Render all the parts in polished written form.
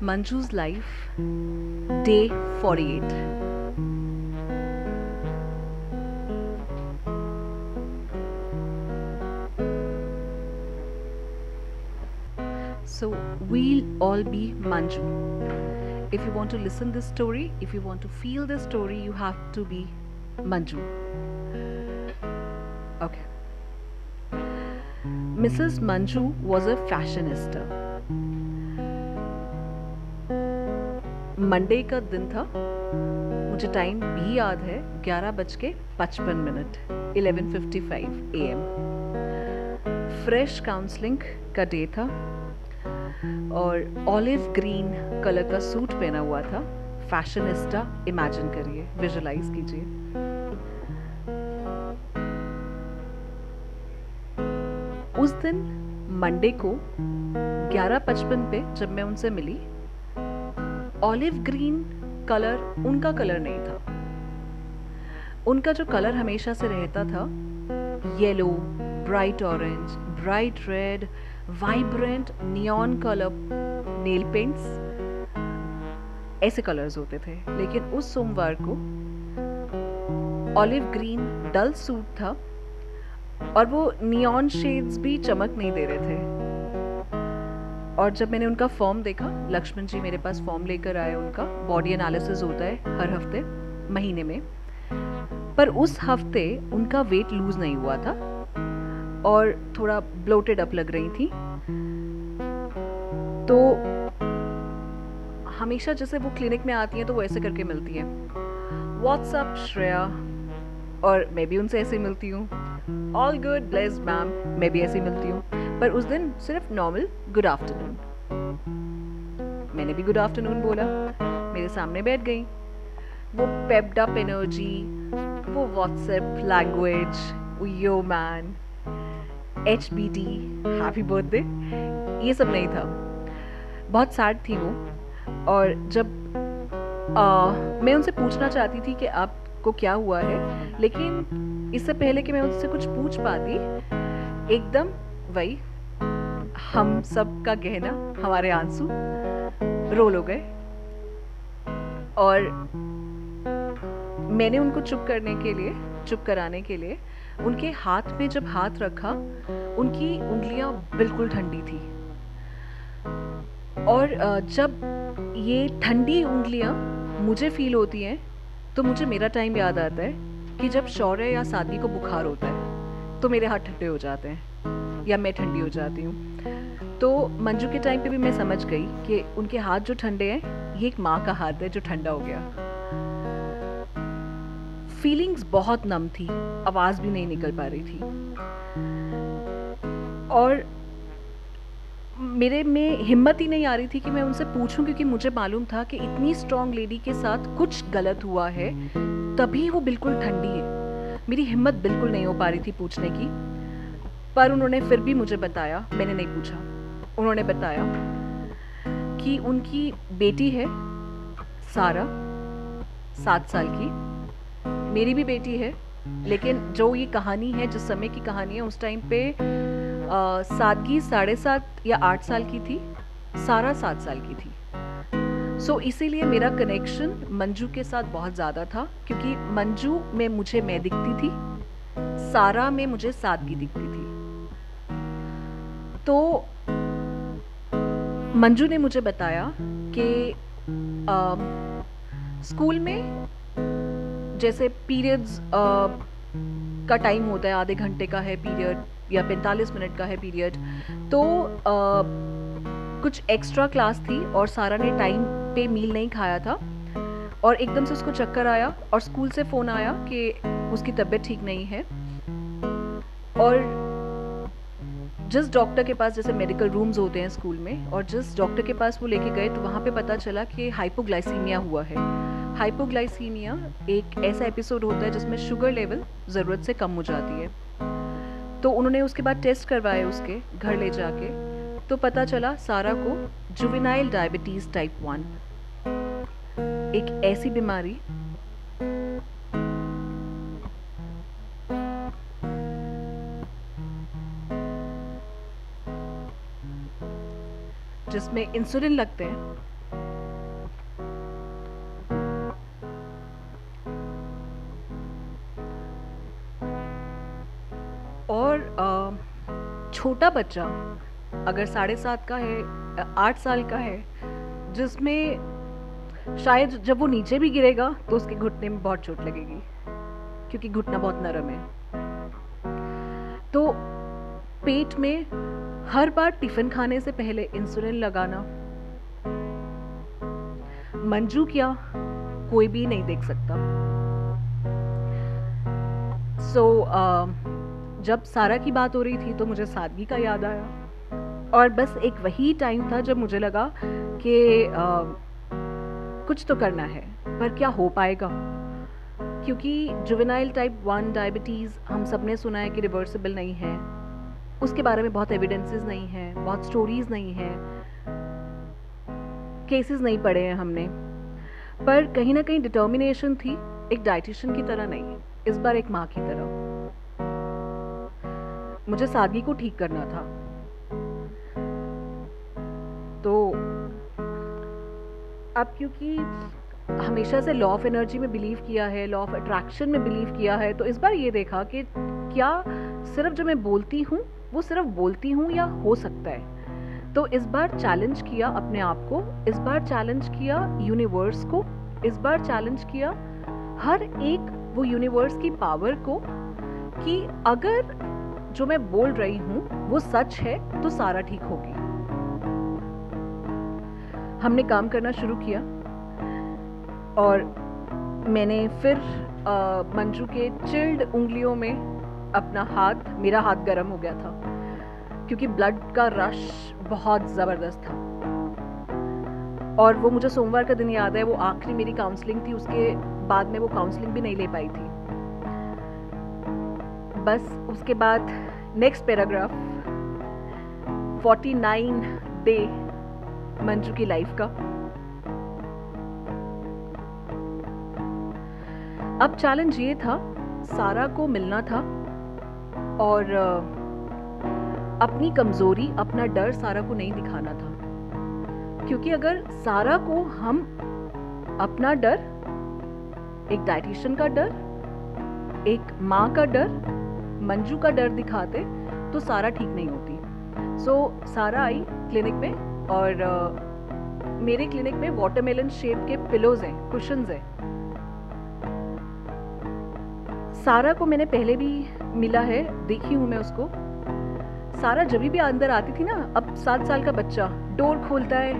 Manju's life, day 48. So we'll all be Manju. If you want to listen this story, if you want to feel this story, you have to be Manju. Okay. Mrs. Manju was a fashionista. Monday का दिन था. मुझे time भी याद है, 11:55 11:55 AM. Fresh counselling का day था और ऑलिव ग्रीन कलर का सूट पहना हुआ था. फैशनिस्टा इमेजिन करिए, विजुलाइज कीजिए. उस दिन मंडे को 11:55 पे जब मैं उनसे मिली, ऑलिव ग्रीन कलर उनका कलर नहीं था. उनका जो कलर हमेशा से रहता था, yellow, bright orange, bright red, vibrant neon colour nail paints, ऐसे कलर्स होते थे. लेकिन उस सोमवार को ऑलिव ग्रीन डल सूट था और वो नियॉन शेड्स भी चमक नहीं दे रहे थे. और जब मैंने उनका फॉर्म देखा, लक्ष्मण जी मेरे पास फॉर्म लेकर आए. उनका बॉडी एनालिसिस होता है हर हफ्ते महीने में, पर उस हफ्ते उनका वेट लूज नहीं हुआ था और थोड़ा ब्लोटेड अप लग रही थी. तो हमेशा जैसे वो क्लिनिक में आती हैं तो वो ऐसे करके मिलती हैं, व्हाट्स अप श्रेया, और मैं भी उनसे ऐसे मिलती हूँ, ऑल गुड ब्लेस्ड मैम, मैं भी ऐसे मिलती हूँ. पर उस दिन सिर्फ नॉर्मल गुड आफ्टरनून. मैंने भी गुड आफ्टरनून बोला, मेरे सामने बैठ गई. वो पेप्ड अप एनर्जी, वो व्हाट्सएप लैंग्वेज, वो yo man, HBD, happy birthday, ये सब नहीं था. बहुत सैड थी वो. और जब मैं उनसे पूछना चाहती थी कि आपको क्या हुआ है, लेकिन इससे पहले कि मैं उनसे कुछ पूछ पाती, एकदम वही हम सब का गहना, हमारे आंसू रोल हो गए. और मैंने उनको चुप कराने के लिए उनके हाथ में जब हाथ रखा, उनकी उंगलियां बिल्कुल ठंडी थी. और जब ये ठंडी उंगलियां मुझे फील होती हैं तो मुझे मेरा टाइम याद आता है कि जब शौर्य या सादगी को बुखार होता है तो मेरे हाथ ठंडे हो जाते हैं या मैं ठंडी हो जाती हूँ. तो मंजू के टाइम पे भी मैं समझ गई कि उनके हाथ जो ठंडे हैं, ये एक माँ का हाथ है जो ठंडा हो गया. फीलिंग्स बहुत नम थी, आवाज़ भी नहीं निकल पा रही थी. और मेरे में हिम्मत ही नहीं आ रही थी कि मैं उनसे पूछूं, क्योंकि मुझे मालूम था कि इतनी स्ट्रॉन्ग लेडी के साथ कुछ गलत हुआ है, तभी वो बिल्कुल ठंडी है. मेरी हिम्मत बिल्कुल नहीं हो पा रही थी पूछने की. पर उन्होंने फिर भी मुझे बताया, मैंने नहीं पूछा, उन्होंने बताया कि उनकी बेटी है सारा, 7 साल की. मेरी भी बेटी है, लेकिन जो ये कहानी है, जिस समय की कहानी है, उस टाइम पे सादगी 7.5 या 8 साल की थी, सारा 7 साल की थी. सो इसीलिए मेरा कनेक्शन मंजू के साथ बहुत ज़्यादा था, क्योंकि मंजू में मुझे मैं दिखती थी, सारा में मुझे सादगी दिखती थी. तो मंजू ने मुझे बताया कि स्कूल में जैसे पीरियड्स का टाइम होता है, आधे घंटे का है पीरियड या 45 मिनट का है पीरियड. तो कुछ एक्स्ट्रा क्लास थी और सारा ने टाइम पे मील नहीं खाया था और एकदम से उसको चक्कर आया और स्कूल से फ़ोन आया कि उसकी तबीयत ठीक नहीं है. और जिस डॉक्टर के पास, जैसे मेडिकल रूम्स होते हैं स्कूल में, और जिस डॉक्टर के पास वो लेके गए तो वहाँ पे पता चला कि हाइपोग्लाइसीमिया हुआ है. हाइपोग्लाइसीमिया एक ऐसा एपिसोड होता है जिसमें शुगर लेवल ज़रूरत से कम हो जाती है. तो उन्होंने उसके बाद टेस्ट करवाए उसके घर ले जाके, तो पता चला सारा को जुवेनाइल डायबिटीज़ टाइप 1, एक ऐसी बीमारी जिसमें इंसुलिन लगते हैं बच्चा अगर 7.5 का है, 8 साल का है, जिसमें शायद जब वो नीचे भी गिरेगा तो उसके घुटने में बहुत चोट लगेगी, क्योंकि घुटना बहुत नरम है। तो पेट में हर बार टिफिन खाने से पहले इंसुलिन लगाना, मंजू क्या कोई भी नहीं देख सकता। जब सारा की बात हो रही थी तो मुझे सादगी का याद आया, और बस एक वही टाइम था जब मुझे लगा कि कुछ तो करना है, पर क्या हो पाएगा, क्योंकि जुवेनाइल टाइप 1 डायबिटीज़ हम सब ने सुना है कि रिवर्सिबल नहीं है, उसके बारे में बहुत एविडेंसेस नहीं है, बहुत स्टोरीज नहीं है, केसेस नहीं पढ़े हैं हमने, पर कहीं ना कहीं डिटर्मिनेशन थी, एक डाइटिशियन की तरह नहीं, इस बार एक माँ की तरह। मुझे सादगी को ठीक करना था। तो अब क्योंकि हमेशा से लॉ ऑफ एनर्जी में बिलीव किया है, लॉ ऑफ अट्रैक्शन में बिलीव किया है, तो इस बार ये देखा कि क्या सिर्फ जो मैं बोलती हूँ वो सिर्फ बोलती हूँ या हो सकता है। तो इस बार चैलेंज किया अपने आप को, इस बार चैलेंज किया यूनिवर्स को, इस बार चैलेंज किया हर एक वो यूनिवर्स की पावर को कि अगर जो मैं बोल रही हूँ वो सच है तो सारा ठीक होगी। हमने काम करना शुरू किया और मैंने फिर मंजू के चिल्ड उंगलियों में अपना हाथ, मेरा हाथ गर्म हो गया था क्योंकि ब्लड का रश बहुत ज़बरदस्त था। और वो मुझे सोमवार का दिन याद है, वो आखिरी मेरी काउंसलिंग थी, उसके बाद में वो काउंसलिंग भी नहीं ले पाई थी। बस उसके बाद नेक्स्ट पैराग्राफ 49 डे मंजू की लाइफ का। अब चैलेंज ये था, सारा को मिलना था और अपनी कमजोरी, अपना डर सारा को नहीं दिखाना था, क्योंकि अगर सारा को हम अपना डर, एक डाइटिशियन का डर, एक माँ का डर, मंजू का डर दिखाते तो सारा ठीक नहीं होती। सारा आई क्लिनिक में और मेरे क्लिनिक में वाटरमेलन शेप के पिलोज हैं, कुशन्स हैं। सारा को मैंने पहले भी मिला है, देखी हूँ मैं उसको। सारा जब भी अंदर आती थी ना, अब 7 साल का बच्चा डोर खोलता है,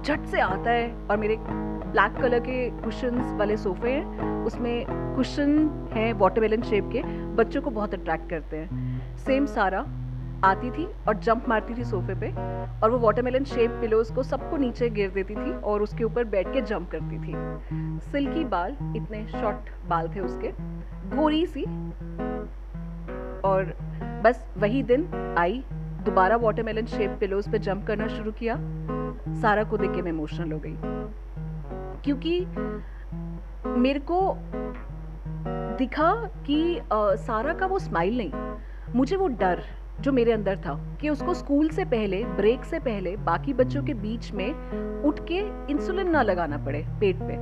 झट से आता है, और मेरे ब्लैक कलर के कुशन्स वाले सोफे हैं, उसमें कुशन है वाटरमेलन शेप के, बच्चों को बहुत अट्रैक्ट करते हैं। सेम सारा आती थी और जंप मारती थी सोफे पे, और वो वाटरमेलन शेप पिलोज को सबको नीचे गिर देती थी और उसके ऊपर बैठ के जंप करती थी। सिल्की बाल, इतने शॉर्ट बाल थे उसके, गोरी सी। और बस वही दिन आई, दोबारा वाटरमेलन शेप पिलोज पे जंप करना शुरू किया। सारा को देख के मैं इमोशनल हो गई, क्योंकि मेरे को दिखा कि सारा का वो स्माइल नहीं, मुझे वो डर जो मेरे अंदर था कि उसको स्कूल से पहले, ब्रेक से पहले बाकी बच्चों के बीच में उठ के इंसुलिन ना लगाना पड़े पेट पे।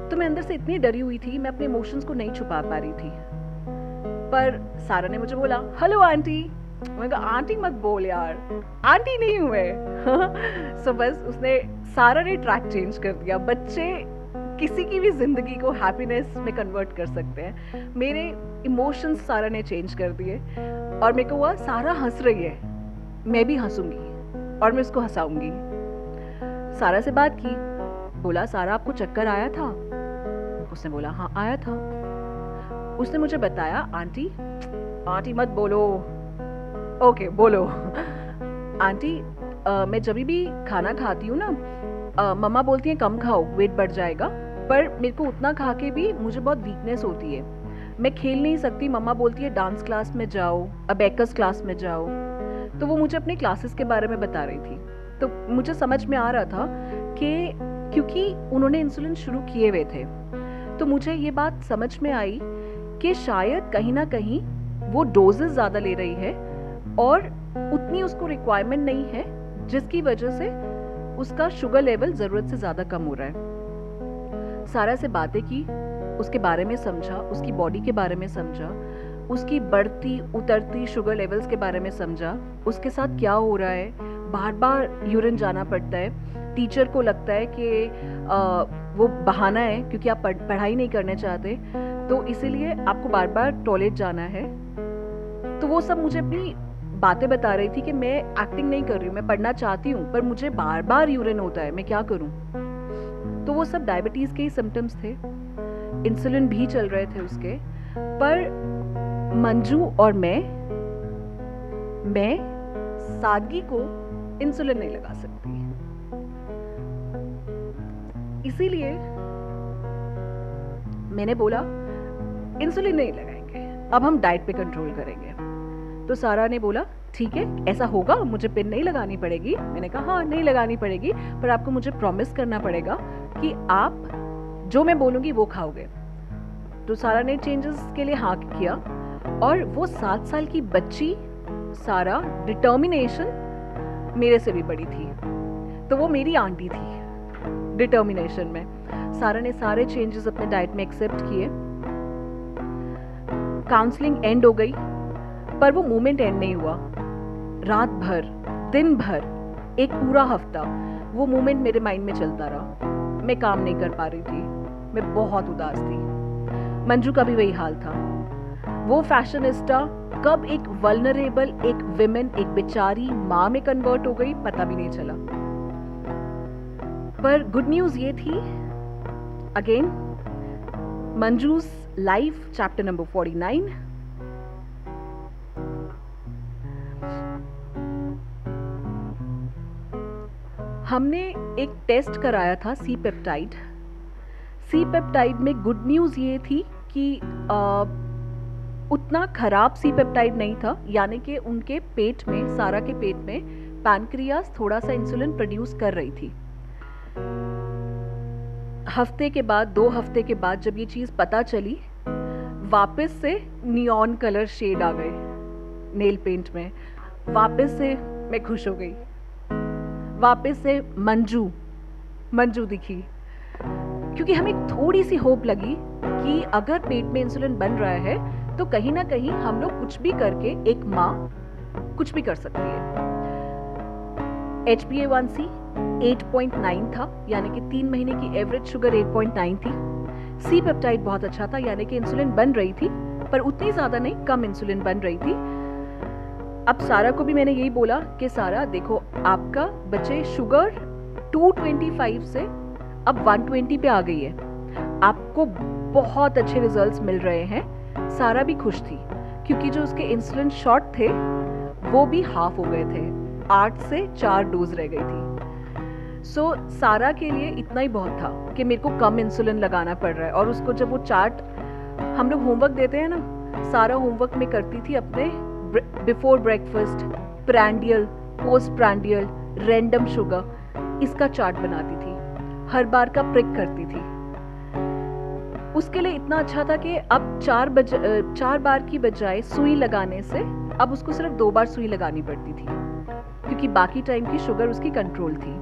तो मैं अंदर से इतनी डरी हुई थी, मैं अपने इमोशंस को नहीं छुपा पा रही थी। पर सारा ने मुझे बोला, हेलो आंटी। मैंने कहा, आंटी मत बोल यार, आंटी नहीं हुए। सो बस उसने, सारा ने ट्रैक चेंज कर दिया। बच्चे किसी की भी जिंदगी को हैप्पीनेस में कन्वर्ट कर सकते हैं। मेरे इमोशंस सारा ने चेंज कर दिए और मेरे को हुआ सारा हंस रही है, मैं भी हंसूंगी और मैं उसको हंसाऊंगी। सारा से बात की, बोला सारा आपको चक्कर आया था? उसने बोला हाँ आया था। उसने मुझे बताया, आंटी, आंटी मत बोलो, ओके बोलो। आंटी मैं जब भी खाना खाती हूँ ना, मम्मा बोलती हैं कम खाओ वेट बढ़ जाएगा, पर मेरे को उतना खा के भी मुझे बहुत वीकनेस होती है, मैं खेल नहीं सकती। मम्मा बोलती है डांस क्लास में जाओ, अबेकस क्लास में जाओ। तो वो मुझे अपने क्लासेस के बारे में बता रही थी। तो मुझे समझ में आ रहा था कि क्योंकि उन्होंने इंसुलिन शुरू किए हुए थे, तो मुझे ये बात समझ में आई कि शायद कहीं ना कहीं वो डोजेस ज़्यादा ले रही है और उतनी उसको रिक्वायरमेंट नहीं है, जिसकी वजह से उसका शुगर लेवल ज़रूरत से ज़्यादा कम हो रहा है। सारा से बातें की, उसके बारे में समझा, उसकी बॉडी के बारे में समझा। उसकी बढ़ती उतरती शुगर लेवल्स के बारे में समझा, उसके साथ क्या हो रहा है, बार बार यूरिन जाना पड़ता है, टीचर को लगता है कि वो बहाना है क्योंकि आप पढ़ाई नहीं करने चाहते, तो इसीलिए आपको बार बार टॉयलेट जाना है। तो वो सब मुझे अपनी बातें बता रही थी कि मैं एक्टिंग नहीं कर रही हूँ, मैं पढ़ना चाहती हूँ, पर मुझे बार बार यूरिन होता है, मैं क्या करूँ। तो वो सब डायबिटीज़ के ही सिम्टम्स थे, इंसुलिन भी चल रहे थे उसके। पर मंजू और मैं सादगी को इंसुलिन नहीं लगा सकती, इसीलिए मैंने बोला इंसुलिन नहीं लगाएंगे, अब हम डाइट पे कंट्रोल करेंगे। तो सारा ने बोला ठीक है, ऐसा होगा, मुझे पिन नहीं लगानी पड़ेगी। मैंने कहा हाँ नहीं लगानी पड़ेगी, पर आपको मुझे प्रॉमिस करना पड़ेगा कि आप जो मैं बोलूँगी वो खाओगे। तो सारा ने चेंजेस के लिए हाँ किया, और वो 7 साल की बच्ची सारा डिटर्मिनेशन मेरे से भी बड़ी थी, तो वो मेरी आंटी थी डिटर्मिनेशन में। सारा ने सारे चेंजेस अपने डाइट में एक्सेप्ट किए। काउंसलिंग एंड हो गई, पर वो मोमेंट एंड नहीं हुआ। रात भर, दिन भर, एक पूरा हफ्ता वो मोमेंट मेरे माइंड में चलता रहा। मैं काम नहीं कर पा रही थी, मैं बहुत उदास थी। मंजू का भी वही हाल था। वो फैशनिस्टा कब एक वल्नरेबल, एक विमेन, एक बेचारी माँ में कन्वर्ट हो गई पता भी नहीं चला। पर गुड न्यूज ये थी, अगेन मंजू's लाइफ चैप्टर नंबर 49। हमने एक टेस्ट कराया था सी पेप्टाइड। सी पेप्टाइड में गुड न्यूज़ ये थी कि उतना खराब सी पेप्टाइड नहीं था, यानी कि उनके पेट में, सारा के पेट में पैनक्रियास थोड़ा सा इंसुलिन प्रोड्यूस कर रही थी। हफ्ते के बाद, 2 हफ्ते के बाद जब ये चीज़ पता चली, वापस से नियॉन कलर शेड आ गए नेल पेंट में, वापस से मैं खुश हो गई, वापस से मंजू दिखी, क्योंकि हमें थोड़ी सी होप लगी कि अगर पेट में इंसुलिन बन रहा है तो कहीं ना कहीं हम लोग कुछ भी करके, एक माँ कुछ भी कर सकती है। HbA1c 8.9 था, यानी कि 3 महीने की एवरेज शुगर 8.9 थी। सी पेप्टाइड बहुत अच्छा था, यानी कि इंसुलिन बन रही थी, पर उतनी ज़्यादा नहीं, कम इंसुलिन बन रही थी। अब सारा को भी मैंने यही बोला कि सारा देखो, आपका बच्चे शुगर 225 से अब 120 पे आ गई है, आपको बहुत अच्छे रिजल्ट्स मिल रहे हैं। सारा भी खुश थी क्योंकि जो उसके इंसुलिन शॉट थे वो भी हाफ हो गए थे, 8 से 4 डोज रह गई थी। सो सारा के लिए इतना ही बहुत था कि मेरे को कम इंसुलिन लगाना पड़ रहा है। और उसको जब वो चार्ट हम लोग होमवर्क देते हैं ना, सारा होमवर्क में करती थी अपने before breakfast, prandial, post prandial, random sugar, इसका चार्ट बनाती थी, हर बार का प्रिक करती थी। उसके लिए इतना अच्छा था कि अब 4 बार की बजाय सुई लगाने से अब उसको सिर्फ 2 बार सुई लगानी पड़ती थी, क्योंकि बाकी टाइम की शुगर उसकी कंट्रोल थी।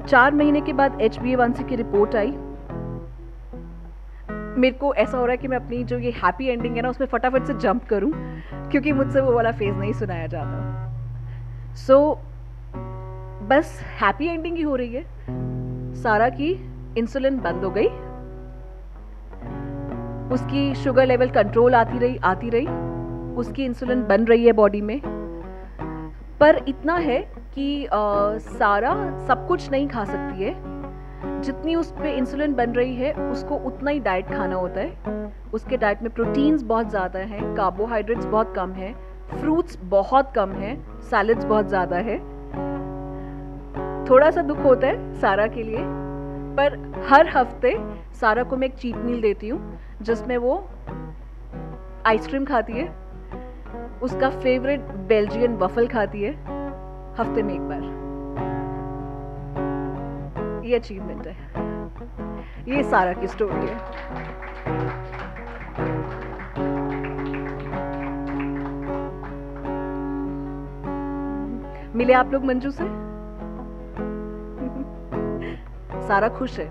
4 महीने के बाद HbA1c की रिपोर्ट आई। मेरे को ऐसा हो रहा है कि मैं अपनी जो ये हैप्पी एंडिंग है ना, उसमें फटाफट से जंप करूं, क्योंकि मुझसे वो वाला फेज नहीं सुनाया जाता। सो बस हैप्पी एंडिंग ही हो रही है। सारा की इंसुलिन बंद हो गई, उसकी शुगर लेवल कंट्रोल आती रही, उसकी इंसुलिन बन रही है बॉडी में। पर इतना है कि सारा सब कुछ नहीं खा सकती है, जितनी उस पे इंसुलिन बन रही है उसको उतना ही डाइट खाना होता है। उसके डाइट में प्रोटीन्स बहुत ज़्यादा हैं, कार्बोहाइड्रेट्स बहुत कम है, फ्रूट्स बहुत कम है, सैलड्स बहुत ज़्यादा है। थोड़ा सा दुख होता है सारा के लिए, पर हर हफ्ते सारा को मैं एक चीट मील देती हूँ जिसमें वो आइसक्रीम खाती है, उसका फेवरेट बेल्जियन वफल खाती है हफ्ते में 1 बार। ये अचीवमेंट है, ये सारा की स्टोरी है। मिले आप लोग मंजू से? सारा खुश है।